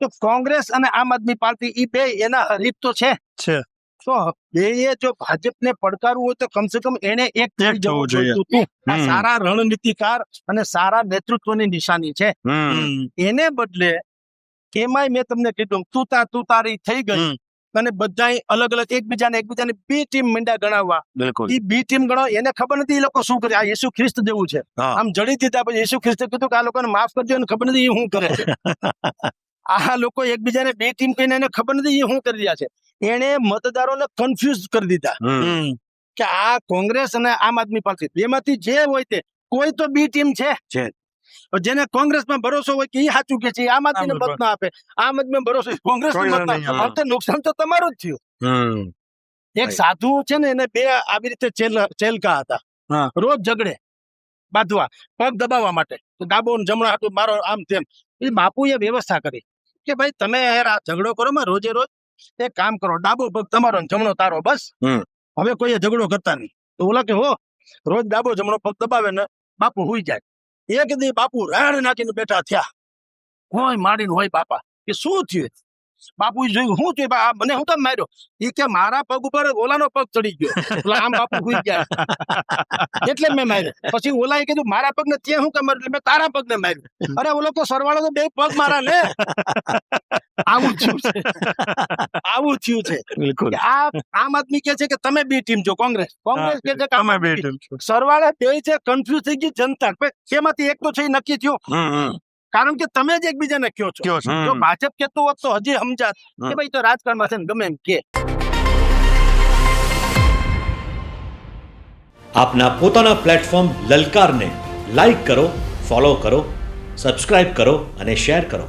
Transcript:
તો કોંગ્રેસ અને આમ આદમી પાર્ટી એ બે એના હરીફ તો છે. તો બે જો ભાજપને પડકારવું હોય તો કમસે કમ એને એક થઈ જવું જોઈએ. આ સારા રણનીતિકાર અને સારા નેતૃત્વની નિશાની છે. એને બદલે એમાંય મેં તમને કીધું તુતારી થઈ ગઈ અને બધા અલગ અલગ એકબીજાને બી ટીમ મંડ્યા ગણાવવા. એ બી ટીમ ગણાવ એને ખબર નથી એ લોકો શું કરે. આ યેસુ ખ્રિસ્ત જેવું છે, આમ જડી દીધા પછી યેસુ ખ્રિસ્તે કીધું કે આ લોકોને માફ કરજો, એને ખબર નથી એ શું કરે છે. આ લોકો એકબીજાને બે ટીમ કહીને એને ખબર નથી એ શું કરી રહ્યા છે. એને મતદારોને કન્ફ્યુઝ કરી દીધા કે આ કોંગ્રેસ અને આમ આદમી પાર્ટી બેમાંથી જે હોય તે કોઈ તો બી ટીમ છે. જેને કોંગ્રેસમાં ભરોસો હોય કે એ સાચું કે છે, આમ આદમીને મત ના આપે. આમ આદમી ભરોસો કોંગ્રેસ નુકસાન તો તમારું જ થયું. એક સાધુ છે ને એને બે આવી રીતે ચેલકા હતા, રોજ ઝઘડે બાંધવા પગ દબાવવા માટે, ડાબો જમણો હાથું મારો આમ તેમ. એ બાપુએ વ્યવસ્થા કરી કે ભાઈ તમે આ ઝઘડો કરો માં રોજે રોજ એક કામ કરો, ડાબો પગ તમારો જમણો તારો, બસ હવે કોઈ ઝઘડો કરતા નહીં. તો ઓલા કે હો રોજ ડાબો જમણો પગ દબાવે ને બાપુ હુઈ જાય. એક દી બાપુ રાડ નાખીને બેઠા થયા, કોઈ મારીને હોય બાપા કે શું થયું. બાપુ જોયું શું થયું, મને હું કેમ માર્યો. એ કે મારા પગ ઉપર ઓલાનો પગ ચડી ગયો, આમ બાપુ હુઈ ગયા એટલે મેં માર્યો. પછી ઓલાએ કીધું મારા પગ ને ત્યાં શું કેમ માર્યું, એટલે મેં તારા પગ ને માર્યું. અરે ઓલો તો સરવાળો તો બે પગ મારા ને. આવું થયું છે. બિલકુલ. આ આમ આદમી કે છે કે તમે બી ટીમ છો, કોંગ્રેસ કે છે કે અમે બે ટીમ છો. સરવાળે બે છે, કન્ફ્યુઝ થઈ ગઈ જનતા. એમાંથી એક તો છે નક્કી થયો, કારણ કે તમે જ એકબીજાને કયો છો. જો ભાજપ કેતું હોત તો હજી સમજાત કે ભાઈ તો રાજકારણમાં છે ને ગમે એમ કે. આપના પોતાના પ્લેટફોર્મ લલકારને લાઈક કરો, ફોલો કરો, સબસ્ક્રાઇબ કરો અને શેર કરો.